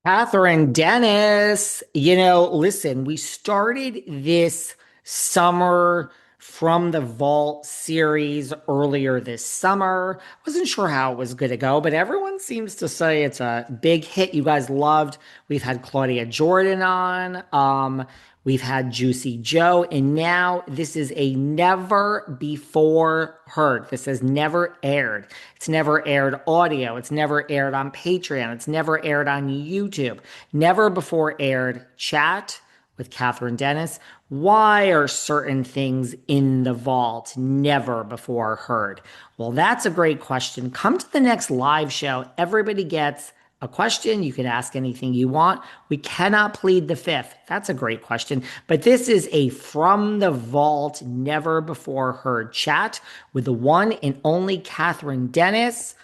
Kathryn Dennis, listen, we started this summer from the Vault series earlier this summer. Wasn't sure how it was going to go, but everyone seems to say it's a big hit you guys loved. We've had Claudia Jordan on. We've had Juicy Joe, and now this is a never before heard. This has never aired. It's never aired audio. It's never aired on Patreon. It's never aired on YouTube. Never before aired chat with Kathryn Dennis. Why are certain things in the vault never before heard? Well, that's a great question. Come to the next live show. Everybody gets a question. You can ask anything you want. We cannot plead the fifth. That's a great question. But this is a from the vault, never before heard chat with the one and only Kathryn Dennis,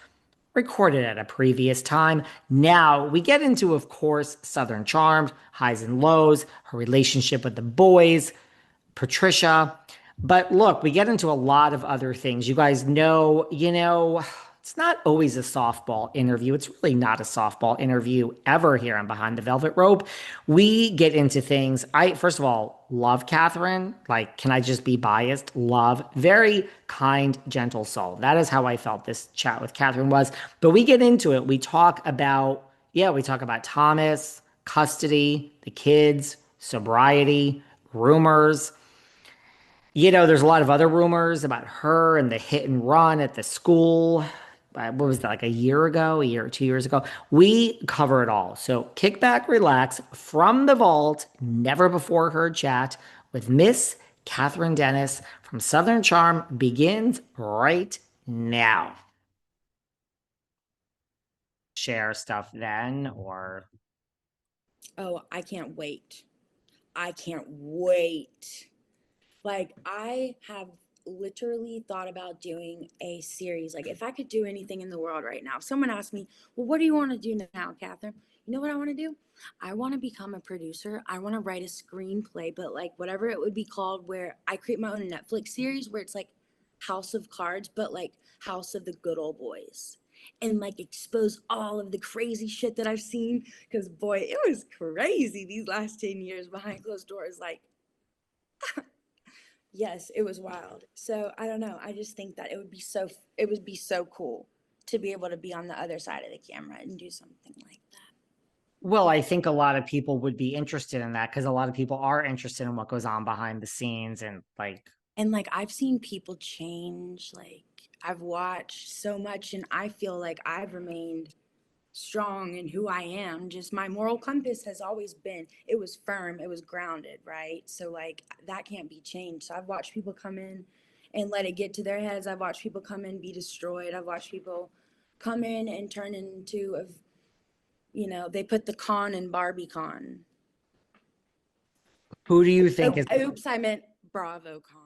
recorded at a previous time. Now we get into, of course, Southern Charmed, highs and lows, her relationship with the boys, Patricia. But look, we get into a lot of other things. You guys know, it's not always a softball interview. It's really not a softball interview ever here on Behind the Velvet Rope. We get into things. First of all, love Kathryn. Like, can I just be biased? Love. Very kind, gentle soul. That is how I felt this chat with Kathryn was. But we get into it. We talk about Thomas, custody, the kids, sobriety, rumors. There's a lot of other rumors about her and the hit and run at the school. What was that, like a year ago, a year or 2 years ago? We cover it all. So kick back, relax from the vault, never before heard chat with Miss Kathryn Dennis from Southern Charm begins right now. Share stuff then, or Oh, I can't wait. I can't wait. Like, I have literally thought about doing a series. Like, if I could do anything in the world right now, if someone asked me, well, what do you want to do now, Kathryn? You know what I want to do? I want to become a producer. I want to write a screenplay, but like whatever it would be called, where I create my own Netflix series where it's like House of Cards, but like House of the Good Old Boys. And like expose all of the crazy shit that I've seen. Because boy, it was crazy these last 10 years behind closed doors. Like, yes, it was wild. So I don't know. I just think that it would be so cool to be able to be on the other side of the camera and do something like that. well, I think a lot of people would be interested in that because a lot of people are interested in what goes on behind the scenes and like. And like I've seen people change, like I've watched so much and I feel like I've remained strong in who I am. Just my moral compass has always been, it was firm, it was grounded, right? So like that can't be changed. So I've watched people come in and let it get to their heads. I've watched people come in, be destroyed. I've watched people come in and turn into a, they put the con in Barbie con. Who do you think Oh, is oops, I meant Bravo con.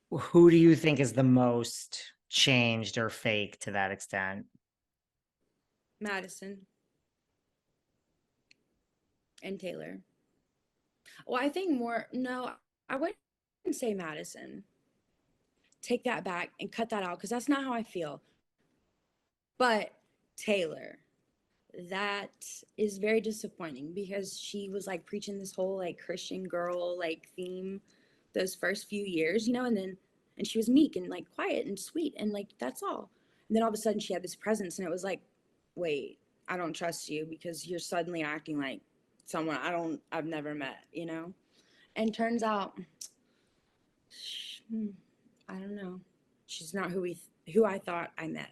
who do you think is the most changed or fake to that extent? Madison and Taylor. Well, I think more, no, I wouldn't say Madison. Take that back and cut that out because that's not how I feel. But Taylor, that is very disappointing because she was like preaching this whole like Christian girl like theme those first few years, and she was meek and like quiet and sweet and like that's all. And then all of a sudden she had this presence and it was like, wait, I don't trust you because you're suddenly acting like someone I've never met. And turns out, I don't know. She's not who I thought I met.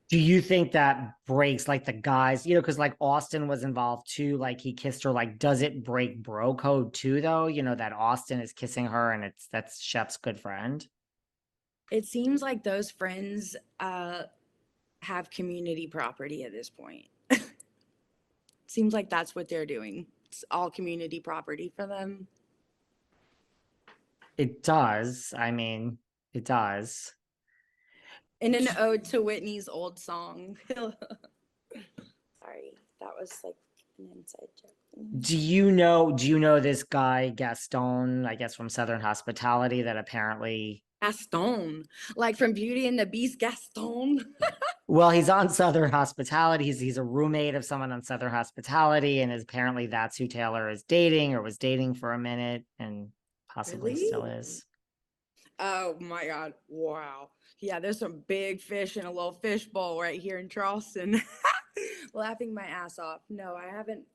Do you think that breaks like the guys, because like Austin was involved too, like he kissed her, like does it break bro code too though? That Austin is kissing her and that's Shep's good friend. It seems like those friends have community property at this point. Seems like that's what they're doing. It's all community property for them. It does. I mean, it does. In an ode to Whitney's old song. Sorry, that was like an inside joke. Do you know this guy Gaston, I guess from Southern Hospitality, that apparently Gaston, like from Beauty and the Beast, Gaston. Well, he's on Southern Hospitality. He's a roommate of someone on Southern Hospitality, and apparently that's who Taylor is dating or was dating for a minute, and possibly still Really? is. Oh my God. Wow. Yeah, there's some big fish in a little fish bowl right here in Charleston. Laughing my ass off. No, I haven't,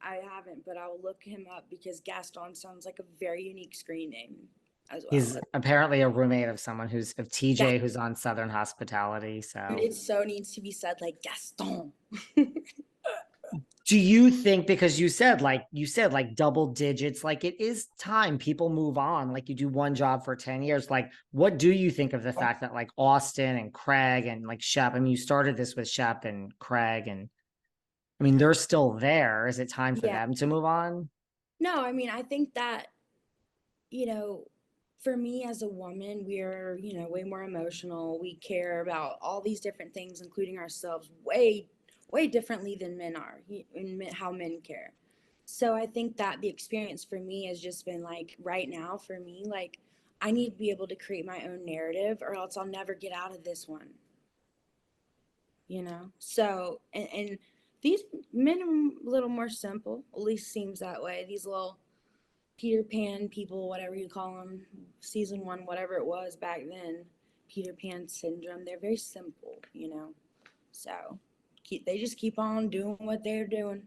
but I'll look him up because Gaston sounds like a very unique screen name as well. He's apparently a roommate of someone who's of Yeah, TJ, who's on Southern Hospitality. dude, So it so needs to be said like Gaston. do you think, because you said like double digits, like it is time people move on, like you do one job for 10 years, like what do you think of the fact that like Austin and Craig and like Shep, I mean you started this with Shep and Craig, and I mean they're still there. Is it time for Yeah. them to move on? No, I mean, I think that, you know, for me as a woman, we're, way more emotional. We care about all these different things, including ourselves, way, way differently than men are, in how men care. So I think that the experience for me has just been like, right now, for me, like, I need to be able to create my own narrative or else I'll never get out of this one, So, and these men are a little more simple, at least seems that way. These little Peter Pan people, whatever you call them, season one, whatever it was back then, Peter Pan syndrome. They're very simple. So they just keep on doing what they're doing.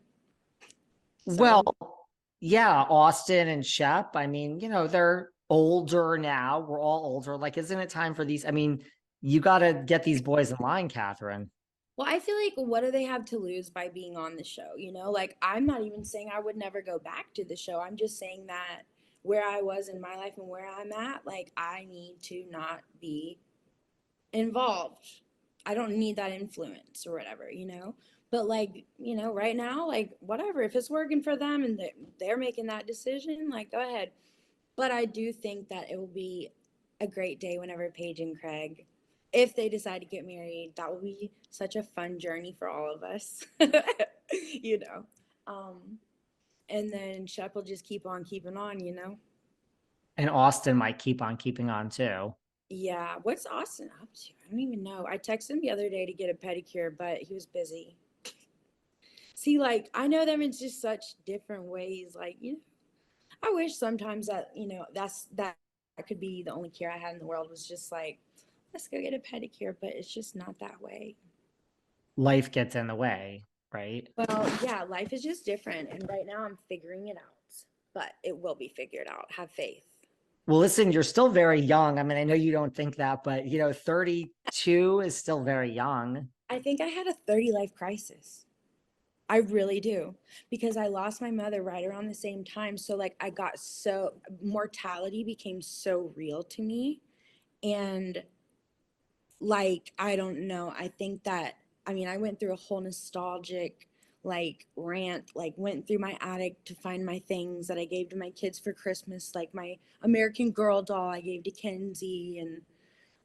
Well, So yeah, Austin and Shep, I mean, they're older now. We're all older. Like, isn't it time for these? I mean, you got to get these boys in line, Kathryn. well, I feel like what do they have to lose by being on the show? Like I'm not even saying I would never go back to the show. I'm just saying that where I was in my life and where I'm at, like I need to not be involved. I don't need that influence or whatever. But like, right now, like whatever, if it's working for them and they're making that decision, like go ahead. But I do think that it will be a great day whenever Paige and Craig, if they decide to get married, that will be such a fun journey for all of us. you know. Um, and then Shep will just keep on keeping on. And Austin might keep on keeping on too. Yeah, what's Austin up to? I don't even know. I texted him the other day to get a pedicure, but he was busy. See, like, I know them in just such different ways. Like, I wish sometimes that, that could be the only care I had in the world was just like, let's go get a pedicure, but it's just not that way. Life gets in the way, right? Well, yeah, life is just different. And right now I'm figuring it out, but it will be figured out. Have faith. Well, listen, you're still very young. I mean, I know you don't think that, but 32 is still very young. I think I had a 30 life crisis. I really do because I lost my mother right around the same time. So like I got so mortality became so real to me and like I don't know. I think that I mean I went through a whole nostalgic like rant, like went through my attic to find my things that I gave to my kids for Christmas, like my American Girl doll I gave to Kenzie and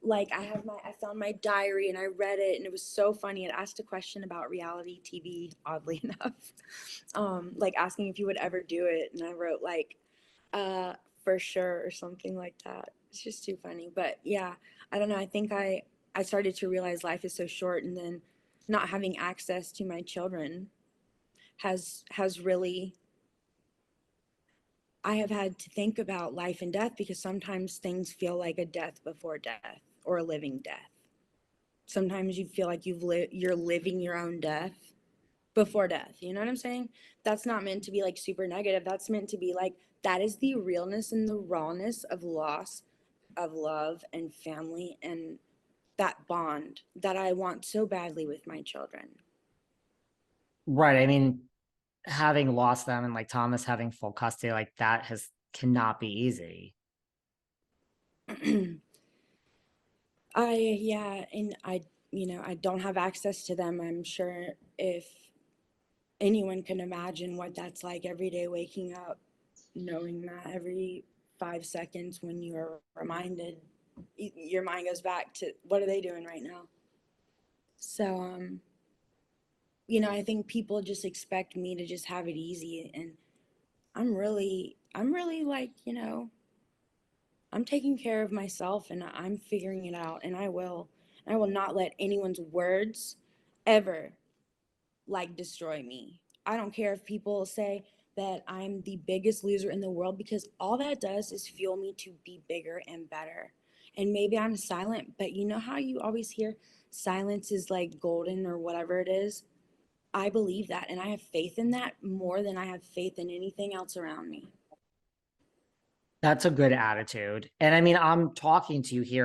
like I found my diary and I read it and it was so funny. It asked a question about reality TV, oddly enough. Like asking if you would ever do it. And I wrote like uh for sure or something like that. It's just too funny. But yeah, I don't know. I think I started to realize life is so short and then not having access to my children has really I have had to think about life and death because sometimes things feel like a death before death or a living death. Sometimes you feel like you're living your own death before death. You know what I'm saying? That's not meant to be like super negative. That's meant to be like that is the realness and the rawness of loss of love and family and that bond that I want so badly with my children. Right. I mean, having lost them and like Thomas having full custody, like that has cannot be easy. Yeah, and I don't have access to them. I'm sure if anyone can imagine what that's like every day waking up knowing that every 5 seconds when you are reminded your mind goes back to what are they doing right now. So I think people just expect me to just have it easy and I'm really like I'm taking care of myself and I'm figuring it out and I will not let anyone's words ever like destroy me. I don't care if people say that I'm the biggest loser in the world, because all that does is fuel me to be bigger and better. And maybe I'm silent, but you know how you always hear silence is like golden or whatever it is? I believe that, and I have faith in that more than I have faith in anything else around me. That's a good attitude. And I mean, I'm talking to you here